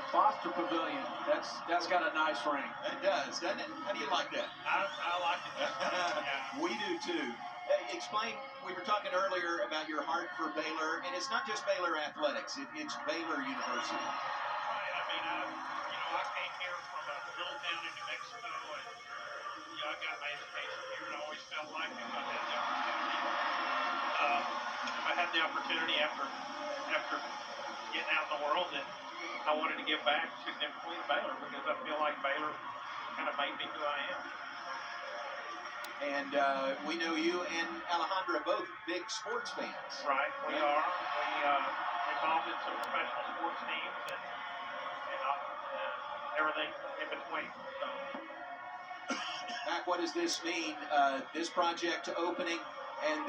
Foster Pavilion. That's got a nice ring. It does, doesn't it? How do you like that? I like it. Yeah. We do too. Explain, we were talking earlier about your heart for Baylor, and it's not just Baylor athletics, it's Baylor University. Right. I mean, I came here from a little town in New Mexico, and I got my education here, and I always felt like if I had the opportunity after getting out in the world, that I wanted to give back significantly to Baylor, because I feel like Baylor kind of made me who I am. And we know you and Alejandra both big sports fans. Right, we are. We involved in some professional sports teams and everything in between. So, Mac, what does this mean? This project opening and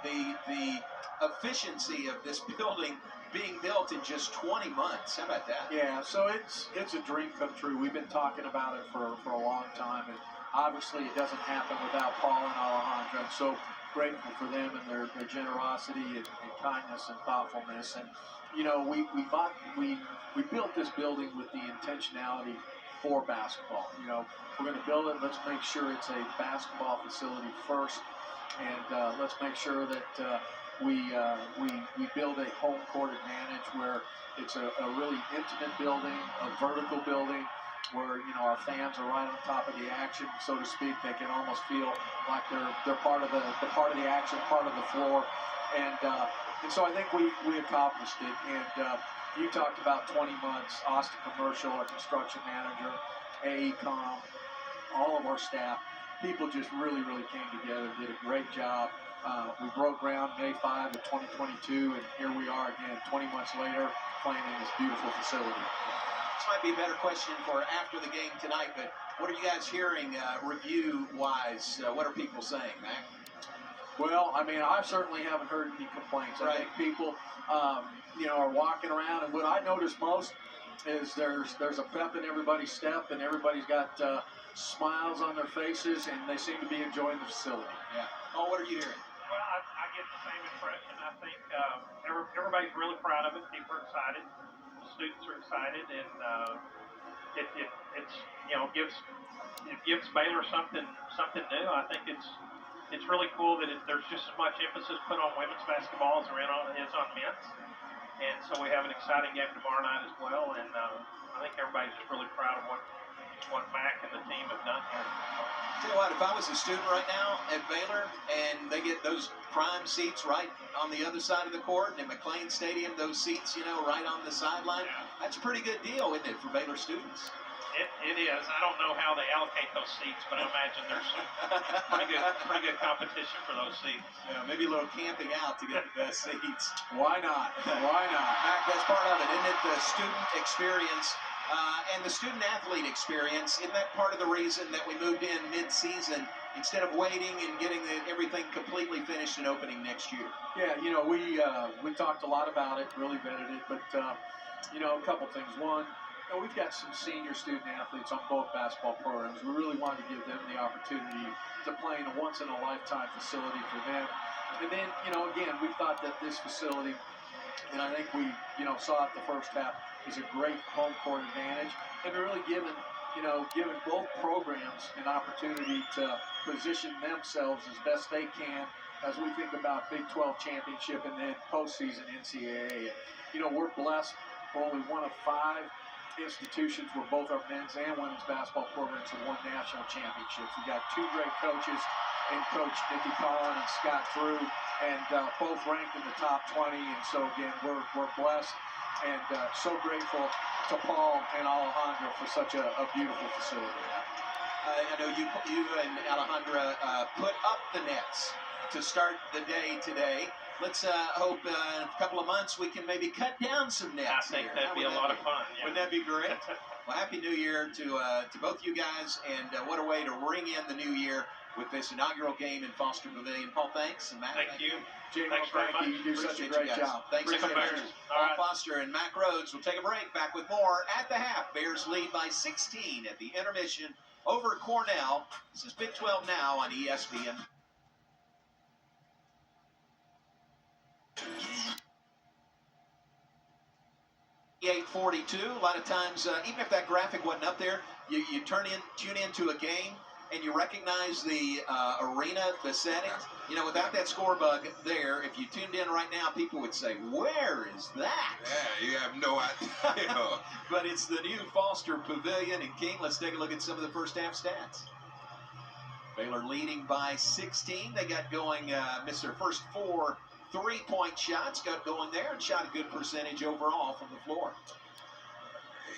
the efficiency of this building being built in just 20 months. How about that? Yeah, so it's a dream come true. We've been talking about it for a long time, and obviously it doesn't happen without Paul and Alejandra. I'm so grateful for them and their generosity and kindness and thoughtfulness. And we built this building with the intentionality for basketball. We're going to build it. Let's make sure it's a basketball facility first, and let's make sure that we build a home court advantage where it's a really intimate building, a vertical building, where our fans are right on top of the action, so to speak. They can almost feel like they're part of the action, part of the floor, and so I think we accomplished it. And you talked about 20 months. Austin Commercial, our construction manager, AECOM, all of our staff, people just really came together, did a great job. We broke ground May 5 of 2022, and here we are again 20 months later playing in this beautiful facility. This might be a better question for after the game tonight, but what are you guys hearing review-wise? What are people saying, Mac? Well, I mean, I certainly haven't heard any complaints. Right. I think people, are walking around, and what I notice most is there's a pep in everybody's step, and everybody's got smiles on their faces, and they seem to be enjoying the facility. Yeah. Oh, what are you hearing? Well, I get the same impression. I think everybody's really proud of it. People are excited. The students are excited, and it gives Baylor something new. I think it's really cool that there's just as much emphasis put on women's basketball as there is on men's. And so we have an exciting game tomorrow night as well. And I think everybody's just really proud of what Mac and the team have done here. Tell you what, if I was a student right now at Baylor and they get those prime seats right on the other side of the court, and at McLean Stadium, those seats, right on the sideline, that's a pretty good deal, isn't it, for Baylor students? It is. I don't know how they allocate those seats, but I imagine there's some pretty good competition for those seats. Yeah, maybe a little camping out to get the best seats. Why not? Why not? Mac, that's part of it, isn't it? The student experience and the student-athlete experience. Isn't that part of the reason that we moved in mid-season instead of waiting and getting everything completely finished and opening next year? Yeah, we talked a lot about it, really vetted it, but a couple things. One, we've got some senior student-athletes on both basketball programs. We really wanted to give them the opportunity to play in a once-in-a-lifetime facility for them. And then, again, we thought that this facility, and I think we, saw it the first half, is a great home court advantage, and really giving both programs an opportunity to position themselves as best they can as we think about Big 12 championship and then postseason NCAA. And, we're blessed. We're only one of 5 institutions where both our men's and women's basketball programs have won national championships. We've got 2 great coaches in Coach Nikki Collin and Scott Drew, and both ranked in the top 20. And so, again, we're blessed and so grateful to Paul and Alejandra for such a beautiful facility. I know you and Alejandra put up the nets to start the day today. Let's hope in a couple of months we can maybe cut down some nets. I think that'd be a lot of fun. Yeah. Wouldn't that be great? Well, Happy New Year to both you guys, and what a way to ring in the new year with this inaugural game in Foster Pavilion. Paul, thanks, and Matt. Thank you. J-Mo, Thanks very much. You do such a great job. Thanks so much. Paul right. Foster and Mac Rhodes will take a break. Back with more at the half. Bears lead by 16 at the intermission over Cornell. This is Big 12 Now on ESPN. 58-42. A lot of times, even if that graphic wasn't up there, you tune into a game and you recognize the arena, the settings. You know, without that score bug there, if you tuned in right now, people would say, "Where is that?" Yeah, you have no idea. But it's the new Foster Pavilion. And King, let's take a look at some of the first half stats. Baylor leading by 16. They got going, missed their first 4 3-point shots, got going there and shot a good percentage overall from the floor.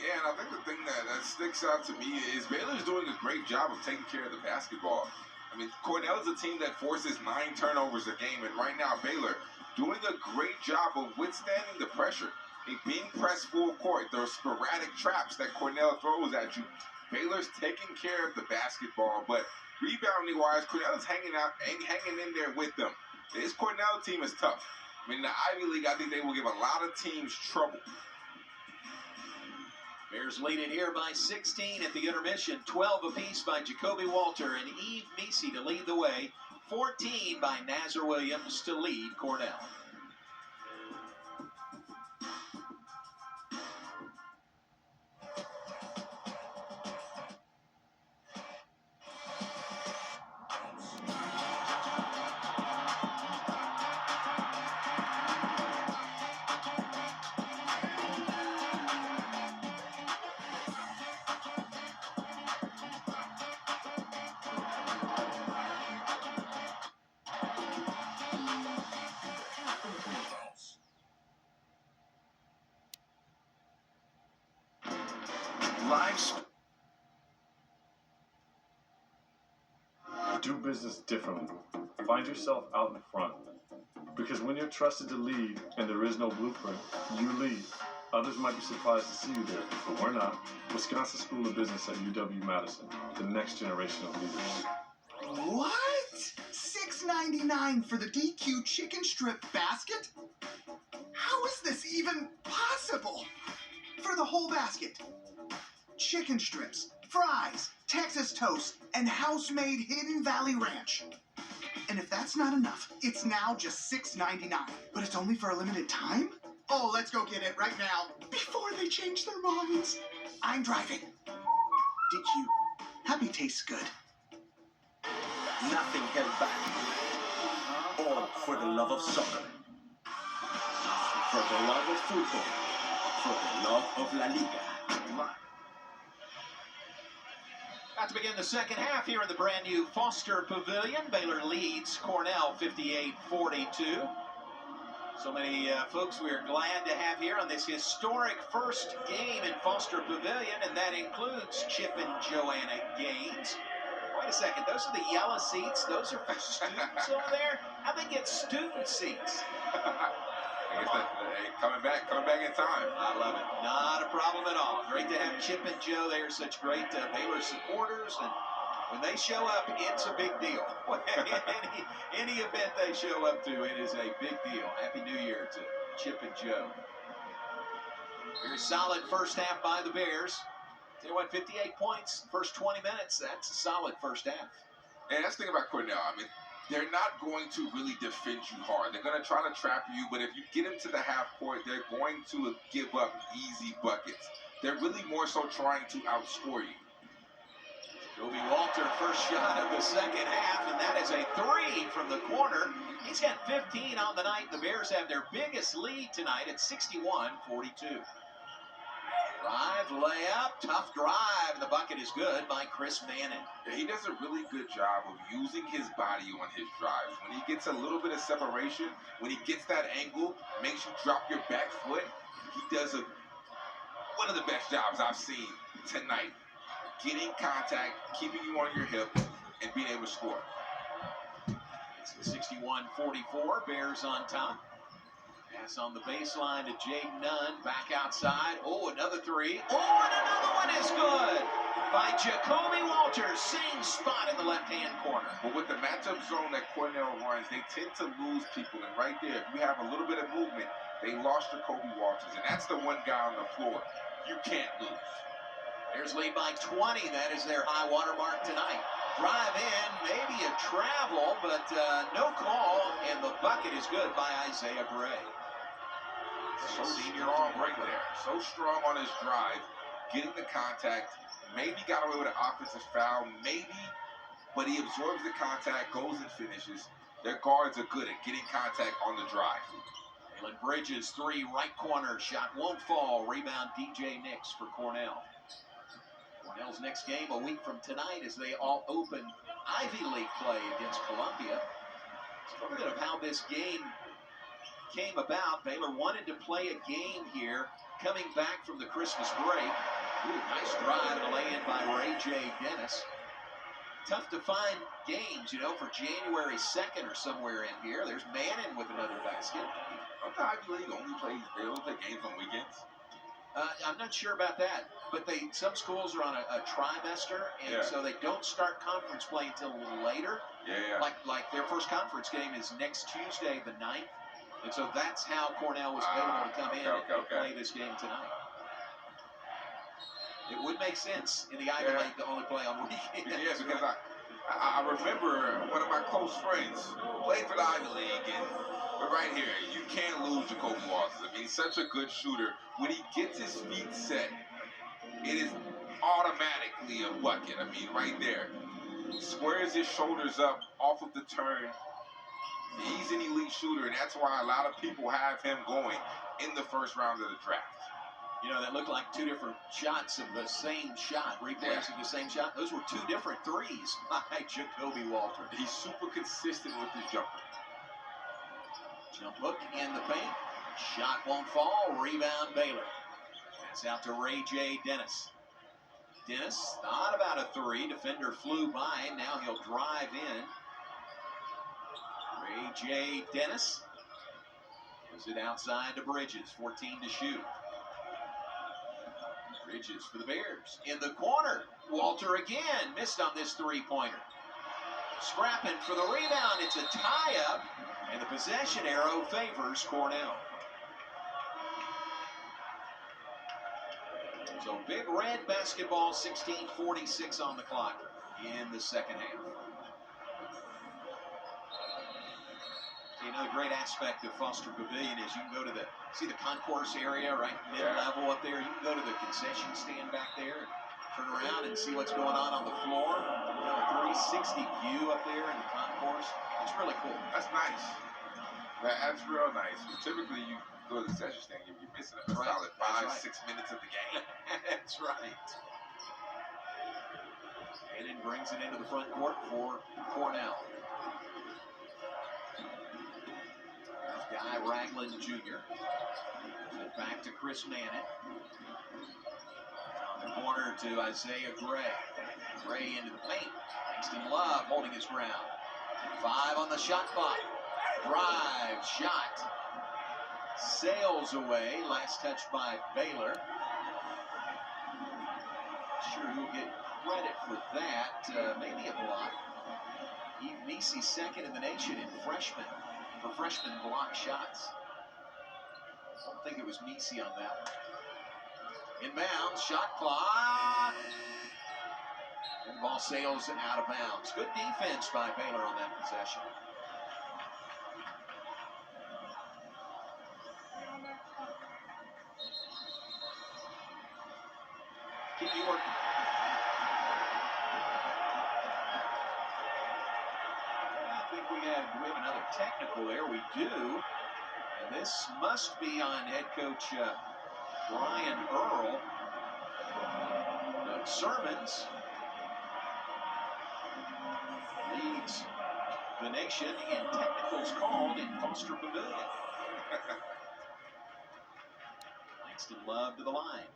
Yeah, and I think the thing that sticks out to me is Baylor's doing a great job of taking care of the basketball. I mean, Cornell is a team that forces 9 turnovers a game, and right now Baylor doing a great job of withstanding the pressure. Being pressed full court, those sporadic traps that Cornell throws at you, Baylor's taking care of the basketball, but rebounding-wise, Cornell is hanging in there with them. This Cornell team is tough. I mean, in the Ivy League, I think they will give a lot of teams trouble. Bears lead it here by 16 at the intermission. 12 apiece by Jacoby Walter and Eve Meesey to lead the way. 14 by Nazar Williams to lead Cornell. Do business differently. Find yourself out in front. Because when you're trusted to lead and there is no blueprint, you lead. Others might be surprised to see you there, but we're not. Wisconsin School of Business at UW-Madison, the next generation of leaders. What? $6.99 for the DQ chicken strip basket? How is this even possible? For the whole basket. Chicken strips, fries, Texas toast, and house-made Hidden Valley Ranch. And if that's not enough, it's now just $6.99. But it's only for a limited time? Oh, let's go get it right now, before they change their minds. I'm driving. DQ. Happy tastes good. Nothing held back. All for the love of soccer. For the love of football. For the love of La Liga. About to begin the second half here in the brand new Foster Pavilion. Baylor leads Cornell 58-42. So many folks we are glad to have here on this historic first game in Foster Pavilion, and that includes Chip and Joanna Gaines. Wait a second, those are the yellow seats. Those are for students over there? How'd they get student seats? I guess coming back in time. I love it. Not a problem at all. Great to have Chip and Joe. They are such great Baylor supporters, and when they show up, it's a big deal. any event they show up to, it is a big deal. Happy New Year to Chip and Joe. Very solid first half by the Bears. Tell you what, 58 points, first 20 minutes. That's a solid first half. And that's the thing about Cornell. I mean, they're not going to really defend you hard. They're going to try to trap you, but if you get them to the half court, they're going to give up easy buckets. They're really more so trying to outscore you. Jacoby Walter, first shot of the second half, and that is a 3 from the corner. He's got 15 on the night. The Bears have their biggest lead tonight at 61-42. Drive, layup, tough drive. The bucket is good by Chris Manning. Yeah, he does a really good job of using his body on his drives. When he gets a little bit of separation, when he gets that angle, makes you drop your back foot, he does one of the best jobs I've seen tonight. Getting contact, keeping you on your hip, and being able to score. It's 61-44, Bears on top. Pass on the baseline to Jaden Nunn, back outside. Oh, another 3. Oh, and another one is good by Jacoby Walters. Same spot in the left-hand corner. But with the matchup zone that Cornell runs, they tend to lose people. And right there, if you have a little bit of movement, they lost Jacoby Walters. And that's the one guy on the floor you can't lose. Bears lead by 20. That is their high water mark tonight. Drive in, maybe a travel, but no call, and the bucket is good by Isaiah Gray. So strong right there. So strong on his drive, getting the contact. Maybe got away with an offensive foul, maybe, but he absorbs the contact, goes and finishes. Their guards are good at getting contact on the drive. Jalen Bridges, 3, right corner, shot won't fall. Rebound DJ Nix for Cornell. Cornell's next game a week from tonight as they all open Ivy League play against Columbia. A little bit of how this game came about. Baylor wanted to play a game here coming back from the Christmas break. Ooh, nice drive and a lay-in by Ray J. Dennis. Tough to find games, you know, for January 2nd or somewhere in here. There's Manning with another basket. The Ivy League they only play games on weekends. I'm not sure about that, but some schools are on a trimester, and so they don't start conference play until a little later. Yeah. Like their first conference game is next Tuesday, the 9th, and so that's how Cornell was able to come in and play this game tonight. It would make sense in the Ivy League to only play on weekends. Yeah, because I remember one of my close friends played for the Ivy League, and right here, you can't lose Jacoby Walters. I mean, he's such a good shooter. When he gets his feet set, it is automatically a bucket. I mean, right there. Squares his shoulders up off of the turn. He's an elite shooter, and that's why a lot of people have him going in the first round of the draft. You know, that looked like two different shots of the same shot, replays of the same shot. Those were two different threes by Jacoby Walters. He's super consistent with his jumper. Jump hook in the paint. Shot won't fall. Rebound Baylor. That's out to Ray J. Dennis. Dennis thought about a 3. Defender flew by. Now he'll drive in. Ray J. Dennis gives it outside to Bridges. 14 to shoot. Bridges for the Bears. In the corner. Walter again. Missed on this 3-pointer. Scrapping for the rebound. It's a tie-up. And the possession arrow favors Cornell. So Big Red basketball, 16:46 on the clock in the second half. See, another great aspect of Foster Pavilion is you can go to see the concourse area right mid-level up there. You can go to the concession stand back there and turn around and see what's going on the floor. You know, a 360 view up there in the concourse. It's really cool. That's nice. That's real nice. Typically, you go to the concession stand, you're missing a solid 5-6 minutes of the game. That's right. And it brings it into the front court for Cornell. There's Guy Ragland Jr. Back to Chris Manning. On the corner to Isaiah Gray. Gray into the paint. Langston Love holding his ground. 5 on the shot clock. Drive, shot. Sails away. Last touch by Baylor. Sure who'll get credit for that. Maybe a block. Eve Nisi second in the nation for freshman block shots. I don't think it was Nisi on that one. Inbounds, shot clock. And the ball sails out of bounds. Good defense by Baylor on that possession. Keep you working. I think we have another technical there. We do. And this must be on head coach Brian Earl. Doug Sermons leads the nation in technicals called in Foster Pavilion. Langston Love to the line.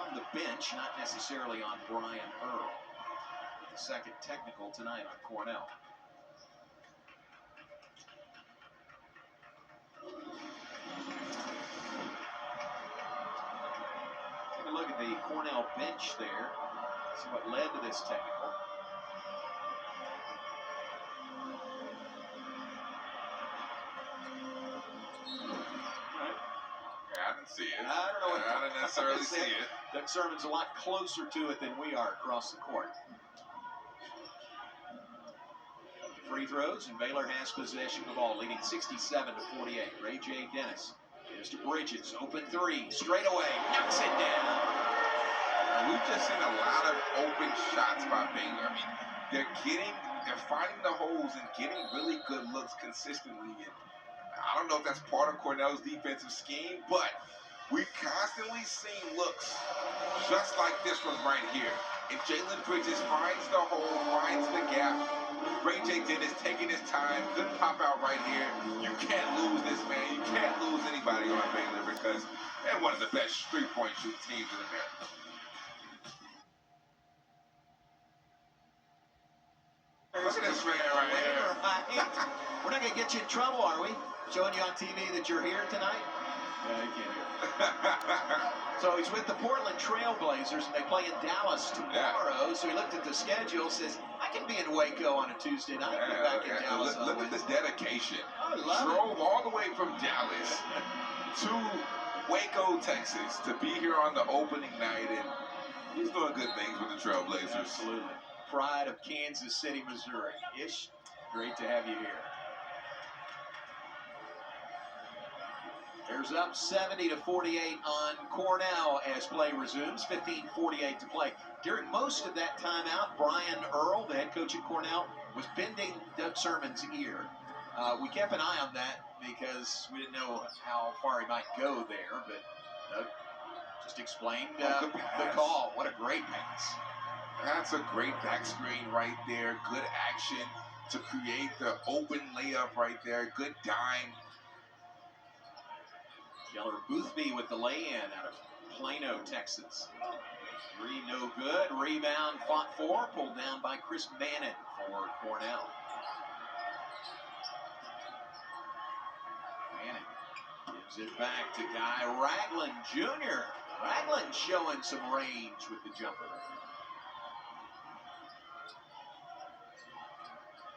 On the bench, not necessarily on Brian Earl. The second technical tonight on Cornell. Take a look at the Cornell bench there. See what led to this technical. I didn't see it. I don't know what I didn't necessarily see it. Doug Sermon's a lot closer to it than we are across the court. free throws, and Baylor has possession of the ball, leading 67-48. Ray J. Dennis is to Bridges, open three, straight away, knocks it down. We've just seen a lot of open shots by Baylor. I mean, they're finding the holes and getting really good looks consistently. And I don't know if that's part of Cornell's defensive scheme, but we constantly seen looks just like this one right here. And Jalen Bridges finds the hole, finds the gap. Ray J. Dennis taking his time, good pop out right here. You can't lose this, man. You can't lose anybody on Baylor because they're one of the best three-point shooting teams in America. Look at this man right here. We're not going to get you in trouble, are we? Showing you on TV that you're here tonight? Yeah, you can't hear. So he's with the Portland Trail Blazers, and they play in Dallas tomorrow. Yeah. So he looked at the schedule, says, I can be in Waco on a Tuesday night. Yeah, back in Dallas. Look at the dedication. I love Drove all the way from Dallas to Waco, Texas, to be here on the opening night, and he's doing good things with the Trail Blazers. Absolutely. Pride of Kansas City, Missouri. Ish, great to have you here. There's up 70-48 on Cornell as play resumes. 15:48 to play. During most of that timeout, Brian Earl, the head coach at Cornell, was bending Doug Sermon's ear. We kept an eye on that because we didn't know how far he might go there, but Doug just explained the call. What a great pass. That's a great back screen right there. Good action to create the open layup right there. Good dime. Keller Boothby with the lay-in out of Plano, Texas. Three no good. Rebound fought for. Pulled down by Chris Bannon for Cornell. Bannon gives it back to Guy Ragland Jr. Ragland showing some range with the jumper.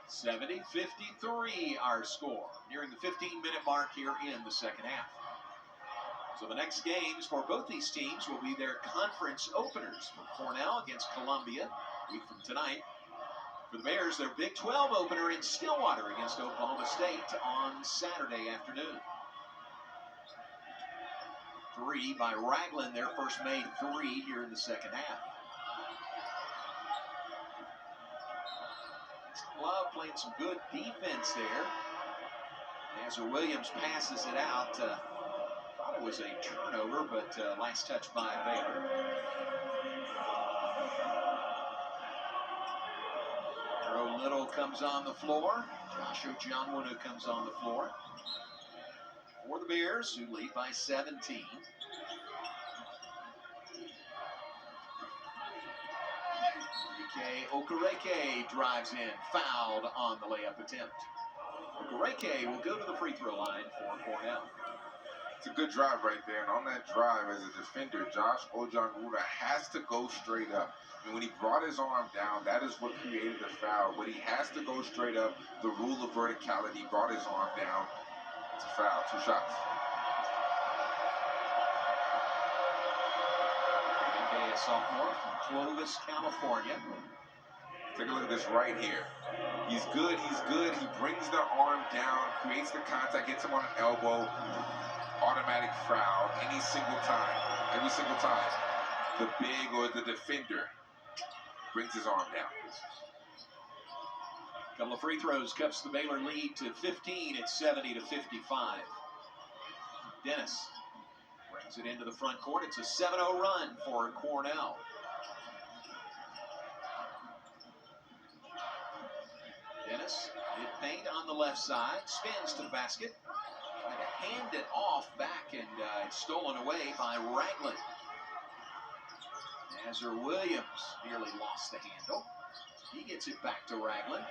70-53 our score. Nearing the 15-minute mark here in the second half. So the next games for both these teams will be their conference openers. For Cornell against Columbia, a week from tonight. For the Bears, their Big 12 opener in Stillwater against Oklahoma State on Saturday afternoon. Three by Ragland, their first made three here in the second half. Love playing some good defense there. Azar Williams passes it out. Thought it was a turnover, but last touch by Baylor. Earl Little comes on the floor. Josh Ojonwunu comes on the floor. For the Bears, who lead by 17. Okereke drives in, fouled on the layup attempt. Okereke will go to the free throw line for Cornell. It's a good drive right there, and on that drive, as a defender, Josh Ojonwunu has to go straight up. I mean, when he brought his arm down, that is what created the foul, but he has to go straight up. The rule of verticality, brought his arm down. It's a foul, 2 shots. Okereke, a sophomore from Clovis, California. Take a look at this right here. He's good, he brings the arm down, creates the contact, gets him on an elbow. Automatic foul any single time. Every single time. The big or the defender brings his arm down. A couple of free throws cuts the Baylor lead to 15 at 70-55. Dennis brings it into the front court. It's a 7-0 run for Cornell. Dennis, mid-paint on the left side, spins to the basket. Tried to hand it off back, and it's stolen away by Ragland. Azar Williams nearly lost the handle. He gets it back to Ragland.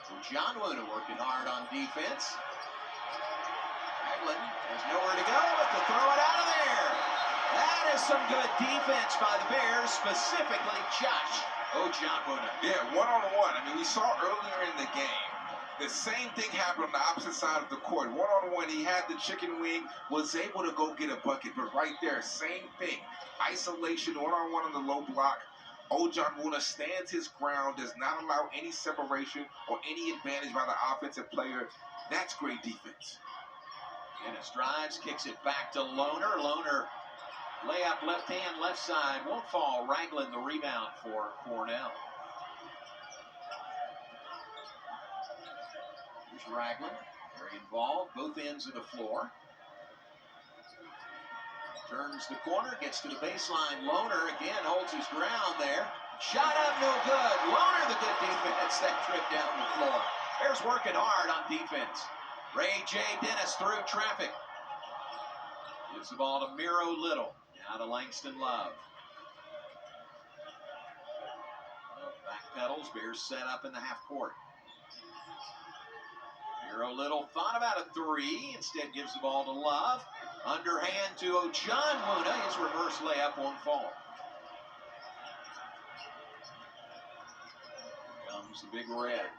Ojonwunu working hard on defense. Ragland has nowhere to go but to throw it out of there. That is some good defense by the Bears, specifically Josh Ojonwunu. Yeah, one-on-one. I mean, we saw earlier in the game, the same thing happened on the opposite side of the court. One-on-one, he had the chicken wing, was able to go get a bucket. But right there, same thing. Isolation, one-on-one on the low block. Ojan Wuna stands his ground, does not allow any separation or any advantage by the offensive player. That's great defense. Dennis drives, kicks it back to Lohner. Lohner, layup left hand, left side, won't fall. Ragland the rebound for Cornell. Here's Ragland, very involved, both ends of the floor. Turns the corner, gets to the baseline. Lohner again holds his ground there. Shot up, no good. Lohner the good defense that trip down the floor. Bears working hard on defense. Ray J. Dennis through traffic. Gives the ball to Miro Little. Now to Langston Love. Back pedals. Bears set up in the half court. Miro Little thought about a three. Instead gives the ball to Love. Underhand to Ojan Wuna. His reverse layup won't fall. Here comes the Big Red.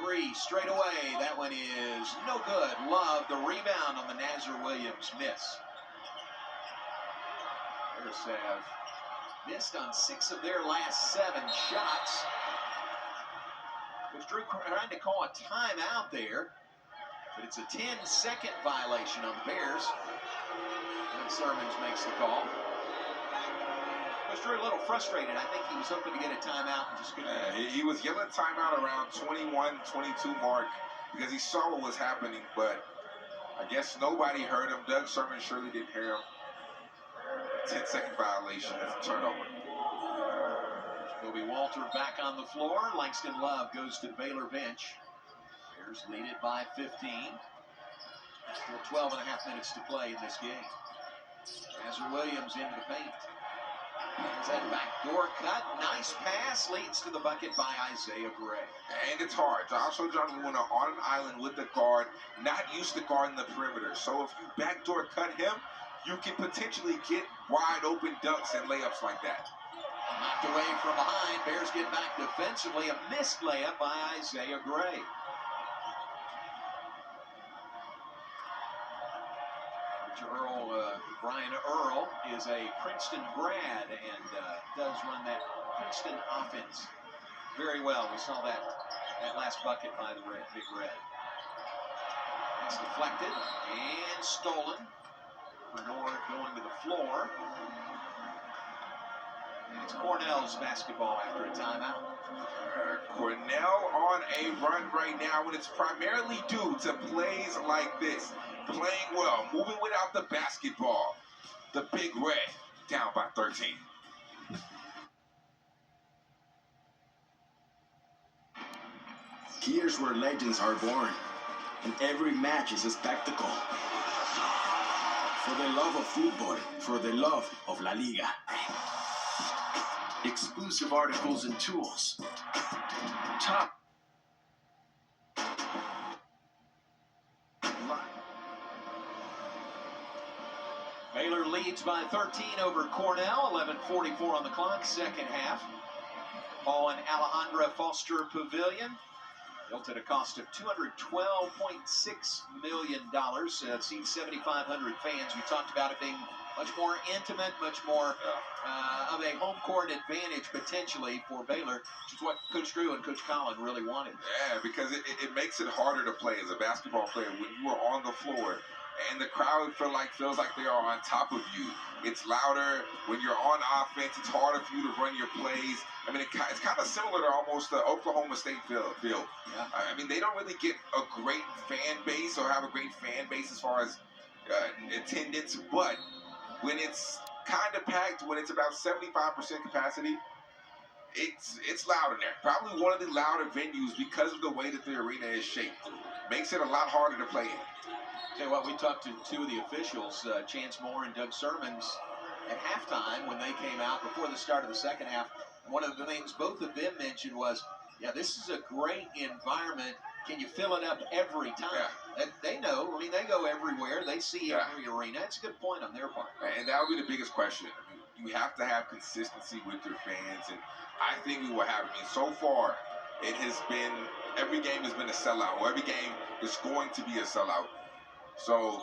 Three straight away. That one is no good. Love the rebound on the Nazar Williams miss. Bears have missed on 6 of their last 7 shots. Coach Drew trying to call a timeout there, but it's a 10-second violation on the Bears. And Sermons makes the call. Coach Drew a little frustrated. I think he was hoping to get a timeout and just couldn't. He was yelling timeout around 21-22 mark because he saw what was happening, but I guess nobody heard him. Doug Sermon surely didn't hear him. 10-second violation as a turnover. Kobe Walter back on the floor. Langston Love goes to the Baylor bench. Bears lead it by 15. Still 12 and a half minutes to play in this game. Nazar Williams into the paint. There's that backdoor cut. Nice pass. Leads to the bucket by Isaiah Gray. And it's hard. Also, John Wuna on an island with the guard, not used to guarding the perimeter. So if you backdoor cut him, you can potentially get wide open dunks and layups like that. Knocked away from behind. Bears get back defensively. A missed layup by Isaiah Gray. Brian Earl is a Princeton grad and does run that Princeton offense very well. We saw that last bucket by the Big Red. That's deflected and stolen. Bernard going to the floor. And it's Cornell's basketball after a timeout. Cornell on a run right now, and it's primarily due to plays like this. Playing well, moving without the basketball. The Big Red down by 13. Here's where legends are born, and every match is a spectacle. For the love of football, for the love of La Liga. Exclusive articles and tools. Top. Baylor leads by 13 over Cornell. 11:44 on the clock, second half. Paul and Alejandra Foster Pavilion. Built at a cost of $212.6 million. Seats 7,500 fans. We talked about it being much more intimate, much more of a home court advantage potentially for Baylor, which is what Coach Drew and Coach Collin really wanted. Yeah, because it makes it harder to play as a basketball player when you are on the floor and the crowd feels like they are on top of you. It's louder. When you're on offense, it's harder for you to run your plays. I mean, it's kind of similar to almost the Oklahoma State field. Yeah. I mean, they don't really get a great fan base or have a great fan base as far as attendance, but when it's kind of packed, when it's about 75% capacity, it's loud in there. Probably one of the louder venues because of the way that the arena is shaped. Makes it a lot harder to play in. Tell you what, we talked to 2 of the officials, Chance Moore and Doug Sermons, at halftime when they came out before the start of the second half. And one of the things both of them mentioned was, yeah, this is a great environment. Can you fill it up every time? Yeah. They know. I mean, they go everywhere. They see every arena. It's a good point on their part. And that would be the biggest question. I mean, you have to have consistency with your fans, and I think we will have. I mean, so far, it has been, every game has been a sellout, or every game is going to be a sellout. So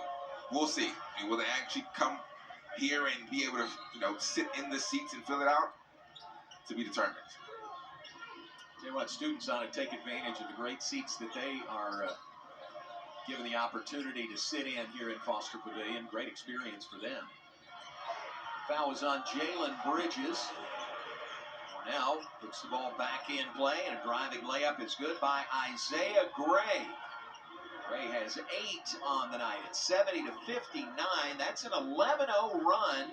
we'll see. I mean, will they actually come here and be able to, sit in the seats and fill it out, to be determined. Tell you what, students ought to take advantage of the great seats that they are given the opportunity to sit in here in Foster Pavilion. Great experience for them. Foul was on Jalen Bridges. Cornell puts the ball back in play, and a driving layup is good by Isaiah Gray. Gray has 8 on the night. It's 70-59. That's an 11-0 run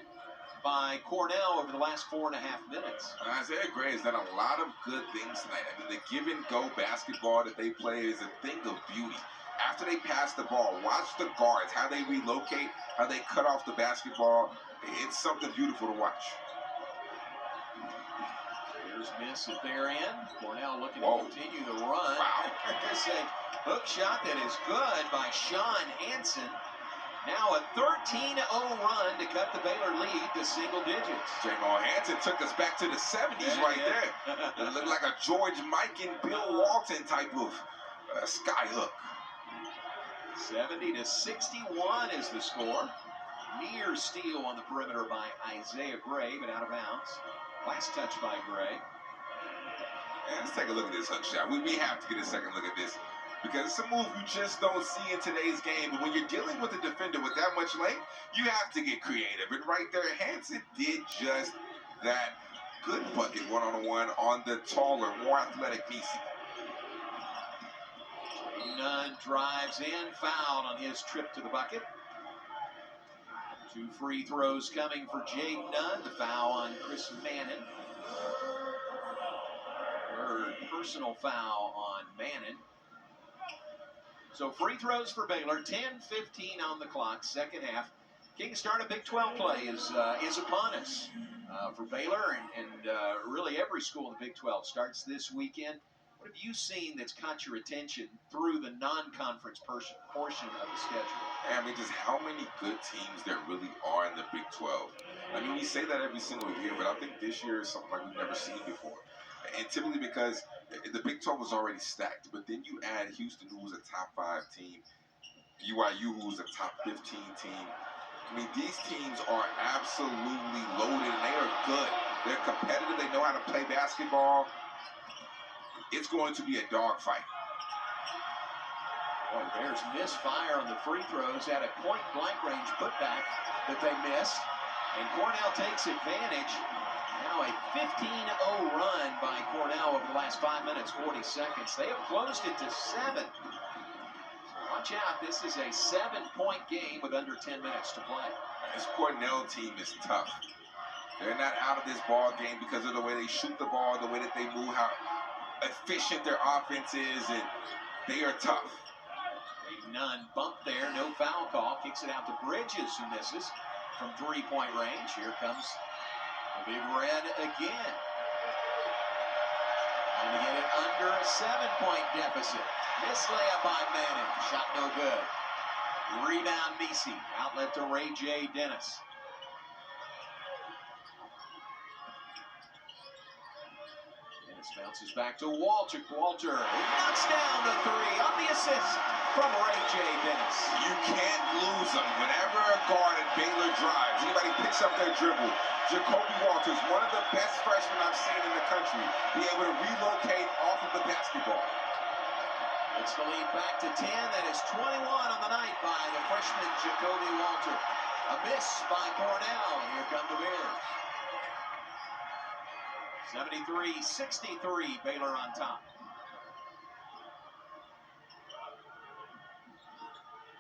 by Cornell over the last 4.5 minutes. And Isaiah Gray has done a lot of good things tonight. I mean, the give-and-go basketball that they play is a thing of beauty. After they pass the ball, watch the guards, how they relocate, how they cut off the basketball. It's something beautiful to watch. There's miss at their end. Cornell looking Whoa. to continue the run. Wow. There's a hook shot that is good by Sean Hansen. Now a 13-0 run to cut the Baylor lead to single digits. Jamal Hansen took us back to the 70s right there. It looked like a George Mike and Bill Walton type of sky hook. 70-61 is the score. Near steal on the perimeter by Isaiah Gray, but out of bounds. Last touch by Gray. And let's take a look at this hook shot. We have to get a second look at this, because it's a move you just don't see in today's game. But when you're dealing with a defender with that much length, you have to get creative. And right there, Hansen did just that. Good bucket one-on-one on the taller, more athletic Nisi. Nunn drives in, fouled on his trip to the bucket. 2 free throws coming for Jaden Nunn. The foul on Chris Mannon. 3rd personal foul on Mannon. So free throws for Baylor. 10-15 on the clock. Second half. King start of Big 12 play is upon us for Baylor and really every school in the Big 12 starts this weekend. What have you seen that's caught your attention through the non-conference portion of the schedule? I mean, just how many good teams there really are in the Big 12. I mean, we say that every single year, but I think this year is something like we've never seen before. And typically because the Big 12 was already stacked, but then you add Houston, who was a top 5 team, BYU, who's a top 15 team. I mean, these teams are absolutely loaded, and they are good. They're competitive. They know how to play basketball. It's going to be a dogfight. Boy, there's misfire on the free throws at a point-blank range putback that they missed. And Cornell takes advantage. Now a 15-0 run by Cornell over the last 5 minutes, 40 seconds. They have closed it to 7. Watch out, this is a 7-point game with under 10 minutes to play. This Cornell team is tough. They're not out of this ball game because of the way they shoot the ball, the way that they move, how efficient their offense is, and they are tough. Nunn bump there, no foul call. Kicks it out to Bridges, who misses from 3-point range. Here comes the Big Red again. Trying to get it under a 7-point deficit. Missed layup by Manning. Shot no good. Rebound Nisi. Outlet to Ray J. Dennis. Bounces back to Walter. Walter knocks down the 3 on the assist from Ray J. Dennis. You can't lose them. Whenever a guard at Baylor drives, anybody picks up their dribble, Jacoby Walters, one of the best freshmen I've seen in the country, be able to relocate off of the basketball. It's the lead back to 10. That is 21 on the night by the freshman Jacoby Walter. A miss by Cornell, and here come the Bears. 73-63, Baylor on top.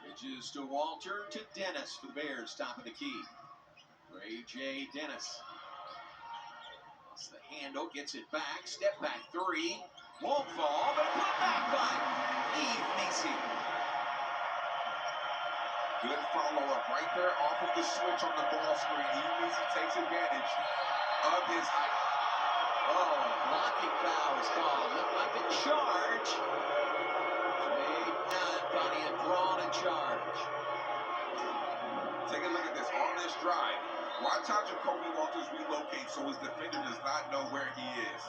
Bridges to Walter to Dennis for the Bears, top of the key. Ray J. Dennis. Lost the handle, gets it back, step back 3. Won't fall, but put back by Eve Nisi. Good follow-up right there off of the switch on the ball screen. Eve Nisi takes advantage of his height. Oh, blocking foul is called. Looked like a charge. Jay Nunn thought he had drawn a charge. Take a look at this on this drive. Watch how Jacoby Walters relocates so his defender does not know where he is.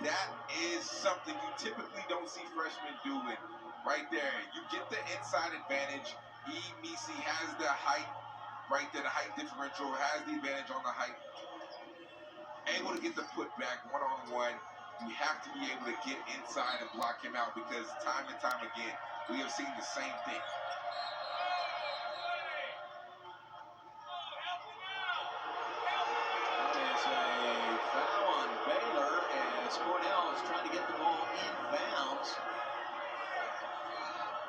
That is something you typically don't see freshmen doing. Right there, you get the inside advantage. Eve Nisi has the height. right there, the height differential, has the advantage on the height. Able to get the putback one-on-one. You have to be able to get inside and block him out because time and time again, we have seen the same thing. There's a foul on Baylor as Cornell is trying to get the ball inbounds.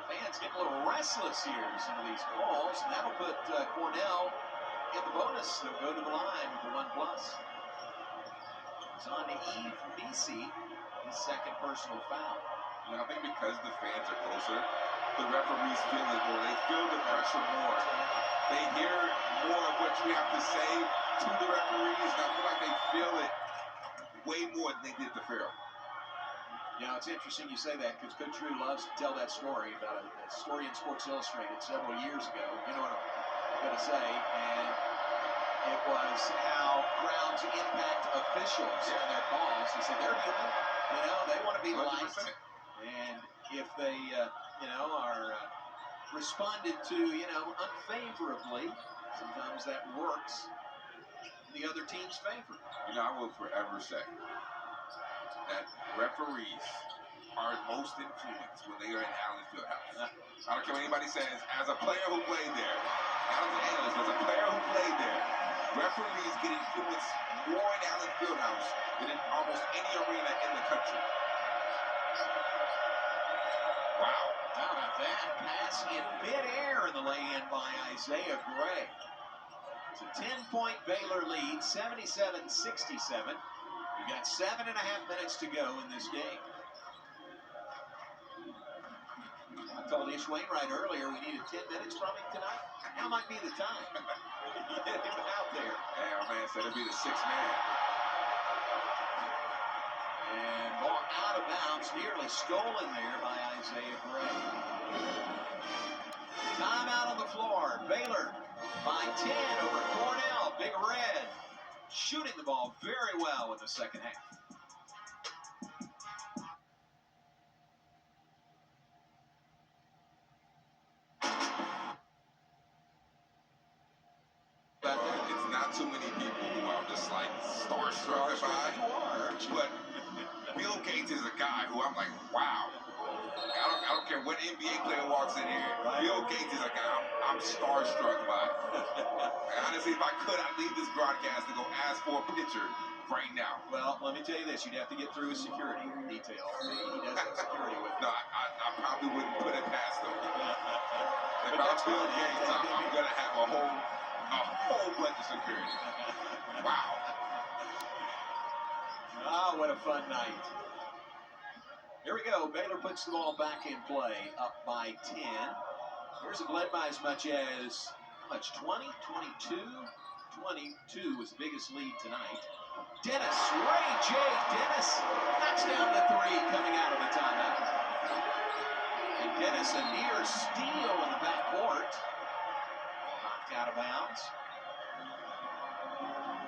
Fans getting a little restless here with some of these calls, and that'll put Cornell in the bonus. They'll go to the line with the 1+. It's on to Eve Messi, his second personal foul. And I think because the fans are closer, the referees feel it more. They feel the pressure more. They hear more of what you have to say to the referees, and I feel like they feel it way more than they did the Pharaoh. You know, it's interesting you say that because Coach Drew loves to tell that story about a story in Sports Illustrated several years ago. You know what I'm going to say, and it was how crowds impact officials and their calls. He said they're human, you know, they want to be 100%. liked, and if they, you know, are responded to, you know, unfavorably, sometimes that works in the other team's favor. You know, I will forever say that referees are most influenced when they are in Allen Fieldhouse. I don't care what anybody says. As a player who played there, not as an analyst, as a player who played there, referees get influenced more in Allen Fieldhouse than in almost any arena in the country. Wow. How about that? Pass in midair in the lay-in by Isaiah Gray. It's a 10-point Baylor lead, 77-67. We got 7.5 minutes to go in this game. I told Ish Wainwright earlier we needed 10 minutes from him tonight. Now might be the time. Get him out there. Hey, our man said it'd be the sixth man. And ball out of bounds, nearly stolen there by Isaiah Gray. Timeout on the floor. Baylor by 10 over Cornell. Big Red shooting the ball very well in the second half. It's not too many people who I'm just like starstruck by. But Bill Gates is a guy who I'm like, wow. I don't care what NBA player walks in here. Bill Gates is a guy I'm starstruck by. And honestly, if I could, I'd leave this broadcast and go ask for a picture right now. Well, let me tell you this: you'd have to get through his security detail. He does have security with him. No, I probably wouldn't put it past him. If But I'm that's Bill fine. Gates, I'm gonna have a whole bunch of security. Wow. Ah, what a fun night. Here we go. Baylor puts the ball back in play, up by 10. Here's a led by as much as, how much, 20, 22? 22 was the biggest lead tonight. Dennis, Ray J. Dennis knocks down the three coming out of the timeout. And Dennis, a near steal in the backcourt. Knocked out of bounds.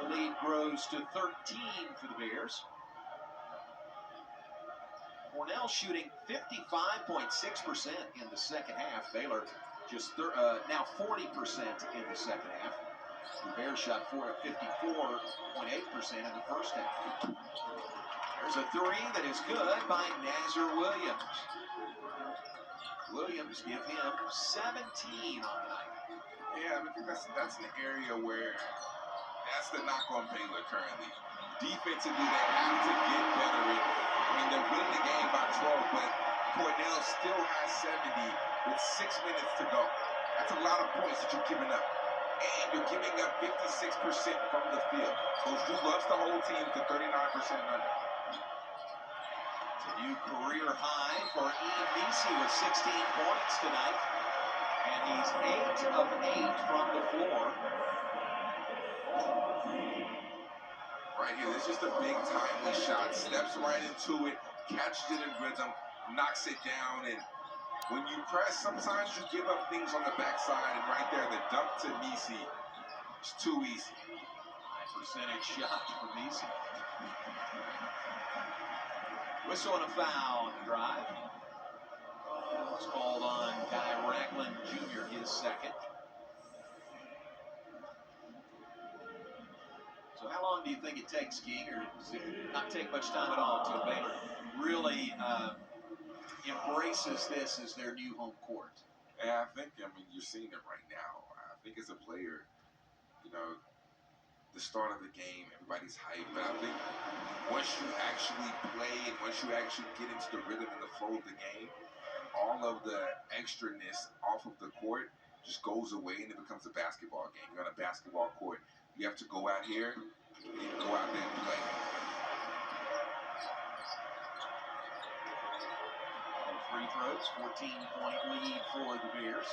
The lead grows to 13 for the Bears. Cornell shooting 55.6% in the second half. Baylor just now 40% in the second half. The Bears shot 54.8% in the first half. There's a three that is good by Nazar Williams. Williams give him 17 on the night. Yeah, I think that's an area where that's the knock on Baylor currently. Defensively, they have to get better in. I mean, they're winning the game by 12, but Cornell still has 70 with 6 minutes to go. That's a lot of points that you're giving up. And you're giving up 56% from the field. Coach Drew loves to hold teams to 39% and under. It's a new career high for Ian Messi with 16 points tonight. And he's 8 of 8 from the floor. Right here, this is just a big timely shot. Steps right into it, catches it in rhythm, knocks it down, and when you press, sometimes you give up things on the backside, and right there, the dunk to Messi is too easy. High percentage shot for Messi. Whistle and a foul on the drive. It's called on Guy Ragland Jr., his second. So how long do you think it takes, King, or does it not take much time at all until Baylor really embraces this as their new home court? Yeah, I mean, you're seeing it right now. I think as a player, you know, the start of the game, everybody's hyped. But I think once you actually play and once you actually get into the rhythm and the flow of the game, all of the extraness off of the court just goes away and it becomes a basketball game. You're on a basketball court. You have to go out here and go out there and play. All free throws, 14-point lead for the Bears.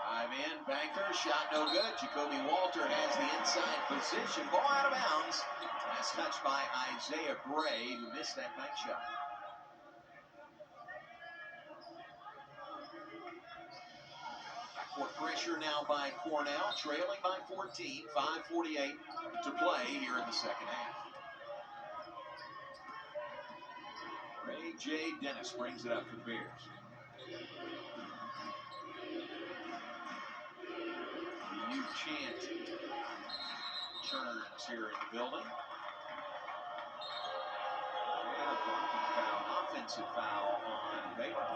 Drive in, banker, shot no good. Jacoby Walter has the inside position. Ball out of bounds. Last touch by Isaiah Gray, who missed that bank shot. Backcourt pressure now by Cornell, trailing by 14, 5:48 to play here in the second half. Ray J. Dennis brings it up for the Bears. New chant turns here in the building. And a blocking foul, offensive foul on Baylor.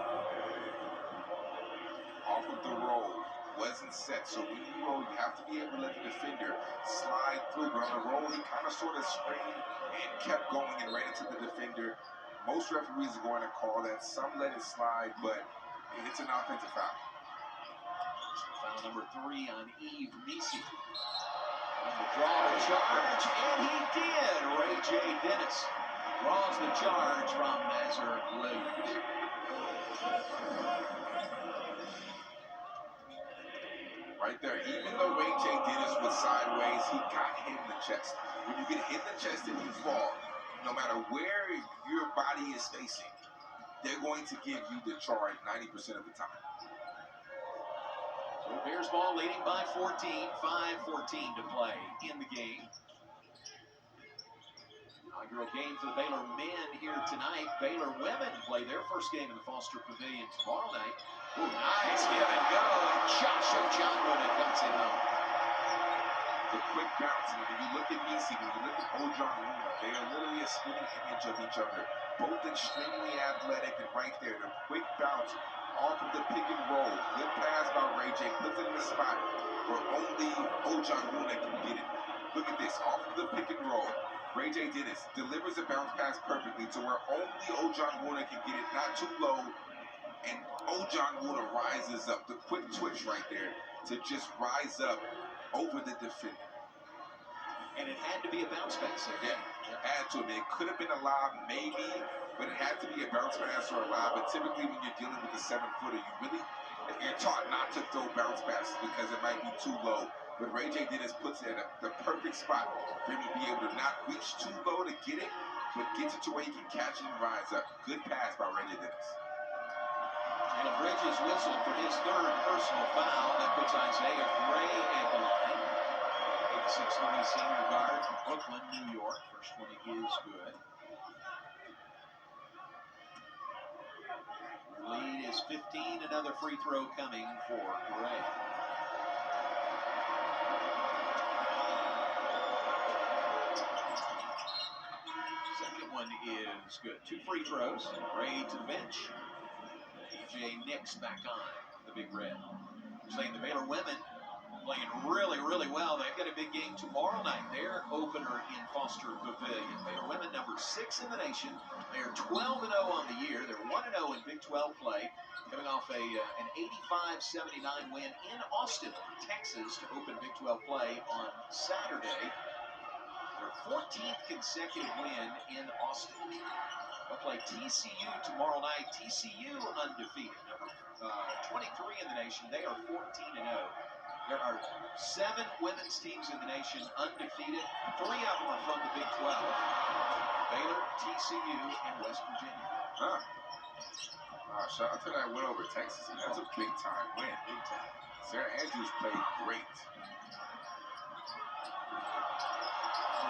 Off of the roll, wasn't set. So when you roll, you have to be able to let the defender slide through. But on the roll, he kind of sort of screamed and kept going and ran into the defender. Most referees are going to call that. Some let it slide, but it's an offensive foul. Foul number 3 on Eve Meese. Draw the charge, and he did. Ray J. Dennis draws the charge from Nazar Williams. Right there, even though Ray J. Dennis was sideways, he got hit in the chest. When you get hit in the chest and you fall, no matter where your body is facing, they're going to give you the charge 90% of the time. So Bears ball leading by 14, 5:14 to play in the game. Inaugural game for the Baylor men here tonight. Baylor women play their first game in the Foster Pavilion tomorrow night. Ooh, nice give and go, and Josh O'Johnwood ducks it home. The quick bounce, and when you look at Meese, when you look at Ojonwuna, they are literally a spitting image of each other. Both extremely athletic, and right there, the quick bounce off of the pick and roll. Good pass by Ray J. Puts it in the spot where only Ojonwuna can get it. Look at this, off of the pick and roll. Ray J. Dennis delivers a bounce pass perfectly to where only Ojonwuna can get it, not too low. And Ojonwuna rises up. The quick twitch right there to just rise up over the defender. And it had to be a bounce pass there. Yeah, it had to. I mean, it could have been a lob, maybe, but it had to be a bounce pass or a lob. But typically, when you're dealing with a 7-footer, you're taught not to throw bounce passes because it might be too low. But Ray J. Dennis puts it at the perfect spot for him to be able to not reach too low to get it, but gets it to where he can catch it and rise up. Good pass by Ray J. Dennis. And Bridges whistled for his third personal foul. That puts Isaiah Gray at the line. 6'3" senior guard from Brooklyn, New York. First one is good. Lead is 15. Another free throw coming for Gray. Second one is good. 2 free throws. Gray to the bench. DJ Nix back on the Big Red. Saying the Baylor women playing really, really well. They've got a big game tomorrow night. Their opener in Foster Pavilion. Baylor women number 6 in the nation. They are 12-0 on the year. They're 1-0 in Big 12 play. Coming off an 85-79 win in Austin, Texas, to open Big 12 play on Saturday. Their 14th consecutive win in Austin. They'll play TCU tomorrow night. TCU undefeated. Number 23 in the nation. They are 14-0. There are 7 women's teams in the nation undefeated. 3 of them are from the Big 12. Baylor, TCU, and West Virginia. Shout out to that win over Texas. That's a big-time win. Big time. Sarah Andrews played great.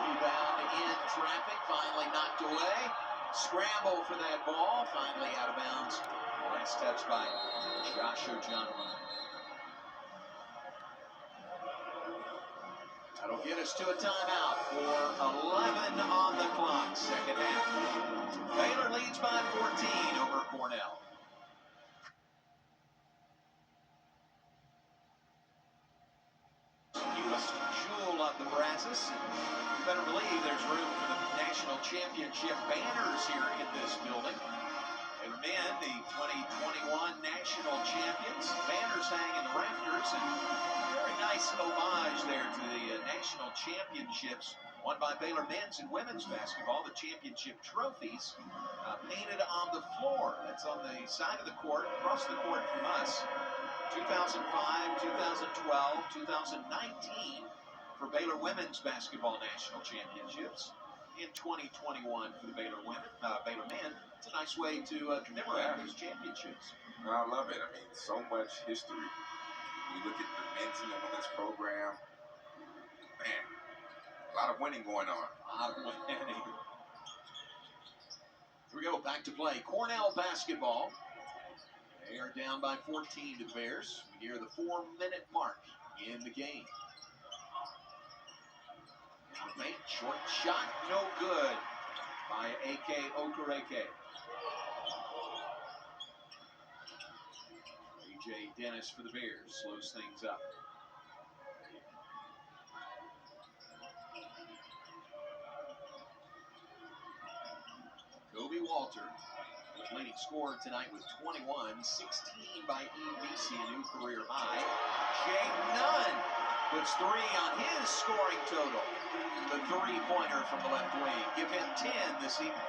Rebound in traffic, finally knocked away. Scramble for that ball, finally out of bounds. Nice touch by Josh O'Johnwood. will get us to a timeout for 11 on the clock, second half. Baylor leads by 14 over Cornell. Newest jewel of the Brazos. You better believe there's room for the national championship banners here in this building. Baylor men, the 2021 national champions. Banners hang in the rafters, and very nice homage there to the national championships won by Baylor men's and women's basketball. The championship trophies painted on the floor. That's on the side of the court, across the court from us. 2005, 2012, 2019 for Baylor women's basketball national championships. In 2021 for the Baylor men. It's a nice way to commemorate those championships. I love it. I mean, so much history. You look at the men's and the women's program, man, a lot of winning going on. A lot of winning. Here we go, back to play. Cornell basketball. They are down by 14 to the Bears. We're near the 4-minute mark in the game. Short shot, no good by A.K. Okereke. A.J. Dennis for the Bears slows things up. Kobe Walter, leading scorer tonight with 21, 16 by EVC, a new career high. Jay Nunn puts 3 on his scoring total. The three-pointer from the left wing. Give him 10 this evening.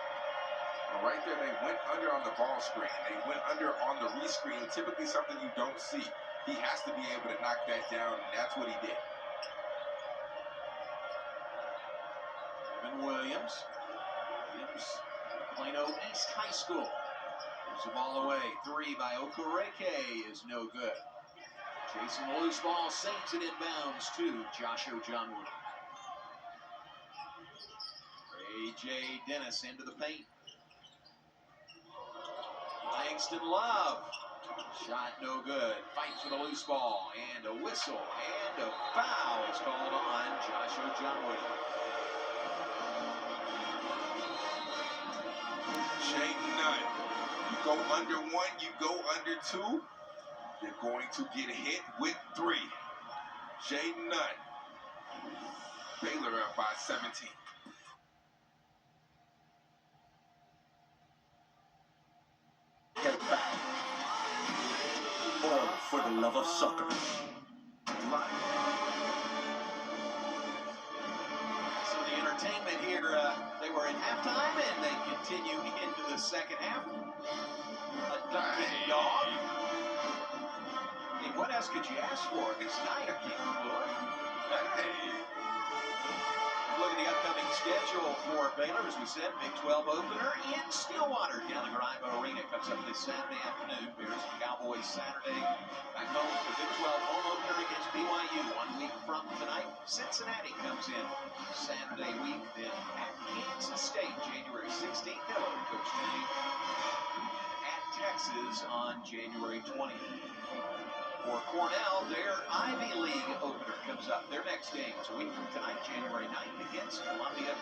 Well, right there, they went under on the ball screen. They went under on the rescreen, typically something you don't see. He has to be able to knock that down, and that's what he did. Evan Williams. Plano East High School. Moves the ball away. 3 by Okereke is no good. Chasing the loose ball, saves it inbounds to Joshua Johnwood. A.J. Dennis into the paint. Langston Love. Shot no good. Fight for the loose ball. And a whistle. And a foul is called on Joshua Johnwood. Jay Nunn. You go under 1, you go under 2. You're going to get hit with 3. Jay Nunn. Baylor up by 17. Get back. All for the love of soccer. So the entertainment here, they were in halftime and they continue into the second half. A Dunkin' Dog. I mean, what else could you ask for this night, King Floor? Look at the upcoming schedule for Baylor, as we said, Big 12 opener in Stillwater. Gallagher-Iba Arena comes up this Saturday afternoon. Bears and Cowboys Saturday. Back home for Big 12 home opener against BYU 1 week from tonight. Cincinnati comes in Saturday week. Then at Kansas State, January 16th. Hello, Coach Jay. At Texas on January 20th. For Cornell, their Ivy League opener comes up. Their next game is a week from tonight, January 9th, against Columbia.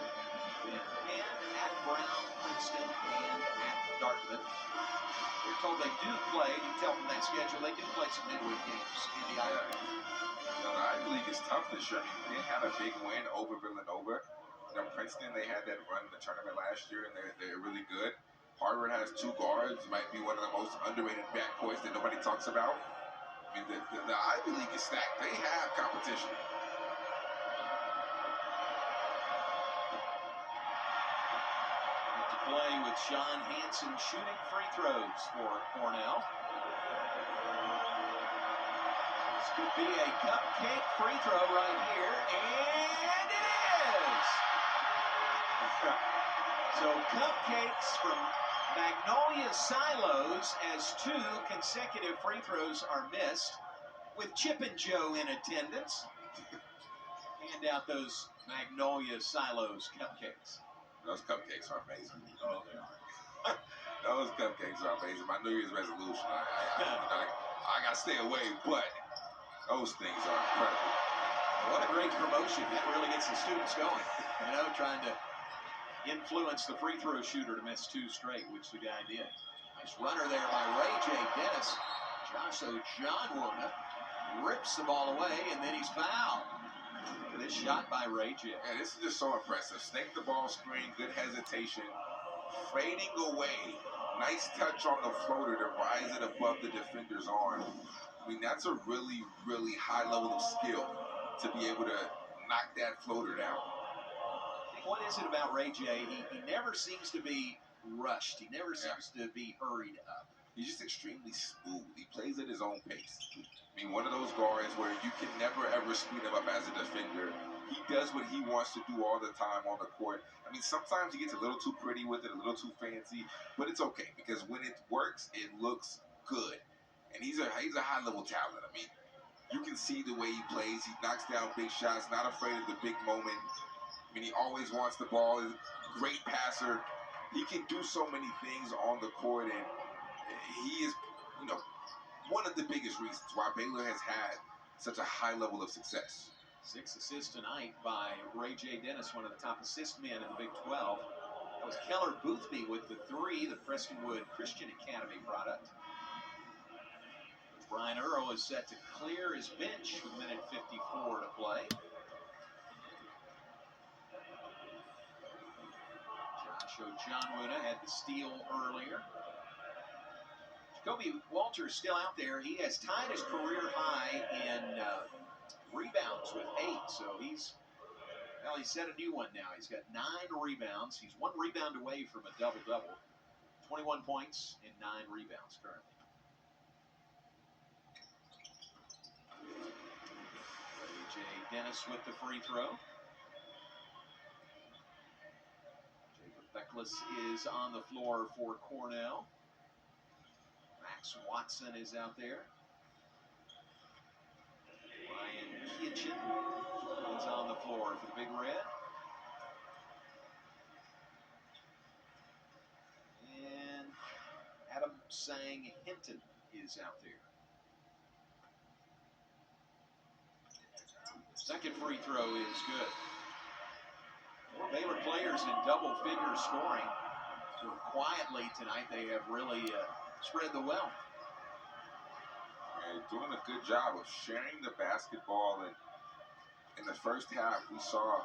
And at Brown, Princeton, and at Dartmouth. We're told they do play, you can tell from that schedule, they do play some midweek games in the Ivy League. The Ivy League is tough this year. They had a big win over Villanova. Princeton, they had that run in the tournament last year, and they're really good. Harvard has 2 guards, might be one of the most underrated backcourts that nobody talks about. I mean, the Ivy League is stacked. They have competition. To play with Sean Hansen shooting free throws for Cornell. This could be a cupcake free throw right here, and it is! So cupcakes from Magnolia Silos as 2 consecutive free throws are missed, with Chip and Joe in attendance. Hand out those Magnolia Silos cupcakes. Those cupcakes are amazing. Oh, they are. Those cupcakes are amazing. My New Year's resolution, I got to stay away, but those things are incredible. What a great promotion. That really gets the students going. You know, trying to influence the free throw shooter to miss 2 straight, which the guy did. Nice runner there by Ray J. Dennis. Josh Ojonwuna rips the ball away, and then he's fouled. Look at this shot by Ray J. Yeah, this is just so impressive. Snake the ball screen, good hesitation, fading away. Nice touch on the floater to rise it above the defender's arm. I mean, that's a really, really high level of skill to be able to knock that floater down. What is it about Ray J? He never seems to be rushed. He never seems to be hurried up. He's just extremely smooth. He plays at his own pace. I mean, one of those guards where you can never, ever speed him up as a defender. He does what he wants to do all the time on the court. I mean, sometimes he gets a little too pretty with it, a little too fancy, but it's okay because when it works, it looks good. And he's a high-level talent. I mean, you can see the way he plays. He knocks down big shots, not afraid of the big moment. I mean, he always wants the ball. He's a great passer. He can do so many things on the court, and he is, you know, one of the biggest reasons why Baylor has had such a high level of success. 6 assists tonight by Ray J. Dennis, one of the top assist men in the Big 12. That was Keller Boothby with the 3, the Prestonwood Christian Academy product. Brian Earl is set to clear his bench with 1:54 to play. Josh Ojonwuna had the steal earlier. Jacoby Walter's still out there. He has tied his career high in rebounds with 8, so he's set a new one now. He's got 9 rebounds. He's 1 rebound away from a double-double. 21 points and 9 rebounds currently. J. Dennis with the free throw. Jacob Beckless is on the floor for Cornell. Max Watson is out there. Ryan Kitchen is on the floor for the Big Red. And Adam Sang Hinton is out there. Second free throw is good. 4 Baylor players in double-figure scoring. So quietly tonight, they have really spread the wealth. And doing a good job of sharing the basketball. And in the first half, we saw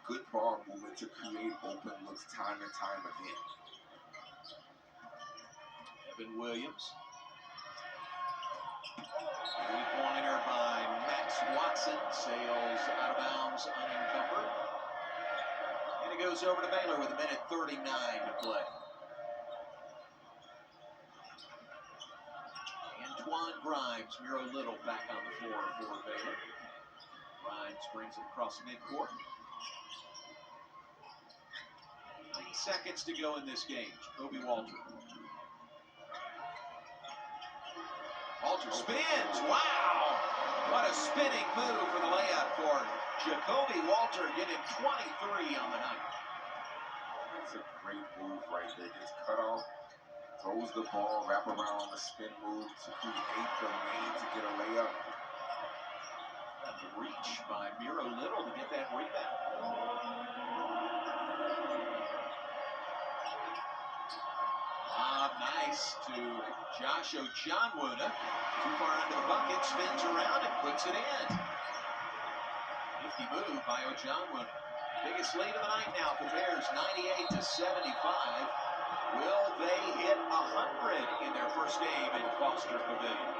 good ball movement to create open looks time and time again. Evan Williams. 3-pointer by Max Watson. Sails out of bounds unencumbered. And it goes over to Baylor with 1:39 to play. Antoine Grimes, Miro Little back on the floor for Baylor. Grimes brings it across midcourt. 90 seconds to go in this game. Jacoby Walter. Walter spins. Wow! What a spinning move for the layup for Jacoby Walter, getting 23 on the night. That's a great move right there. Gets cut off, throws the ball, wrap around on the spin move to create the lane to get a layup. Got the reach by Miro Little to get that rebound. Nice to Josh Ojonwuna. Too far into the bucket, spins around and puts it in. Nifty move by Ojonwuna. Biggest lead of the night now for the Bears, 98-75. Will they hit 100 in their first game in Foster Pavilion?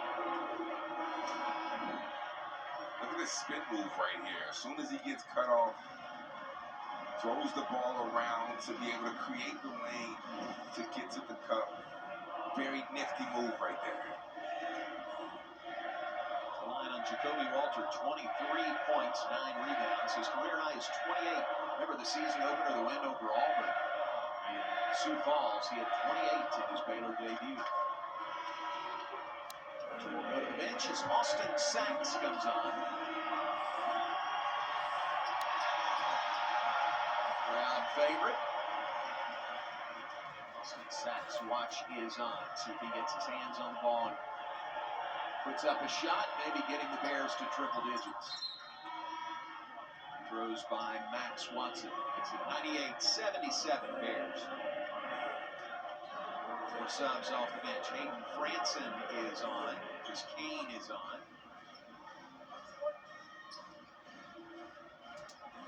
Look at this spin move right here. As soon as he gets cut off, throws the ball around to be able to create the lane to get to the cup. Very nifty move right there. The line on Jacoby Walter, 23 points, 9 rebounds. His career high is 28. Remember the season opener, the win over Auburn in Sioux Falls. He had 28 in his Baylor debut. Go to the bench as Austin Sachs comes on. Crowd favorite. Austin Sachs' watch is on. See if he gets his hands on the ball and puts up a shot, maybe getting the Bears to triple digits. throws by Max Watson. It's at 98-77 Bears. 4 subs off the bench. Hayden Franson is on. Chris Kane is on.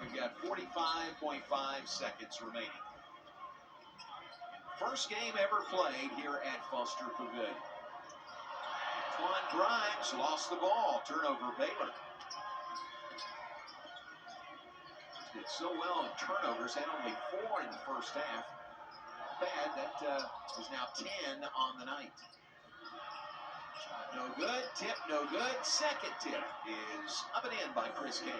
We've got 45.5 seconds remaining. First game ever played here at Foster Pavilion. Twan Grimes lost the ball. Turnover Baylor. Did so well in turnovers, had only 4 in the first half. Bad, that is now 10 on the night. Shot no good, tip no good. Second tip is up and in by Chris Kane.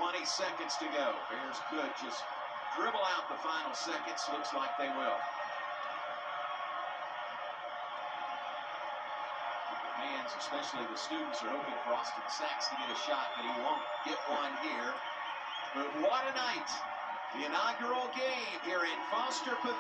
20 seconds to go. Bears could just dribble out the final seconds. Looks like they will. Fans, especially the students, are hoping for Austin Sachs to get a shot, but he won't get one here. But what a night. The inaugural game here in Foster Pavilion.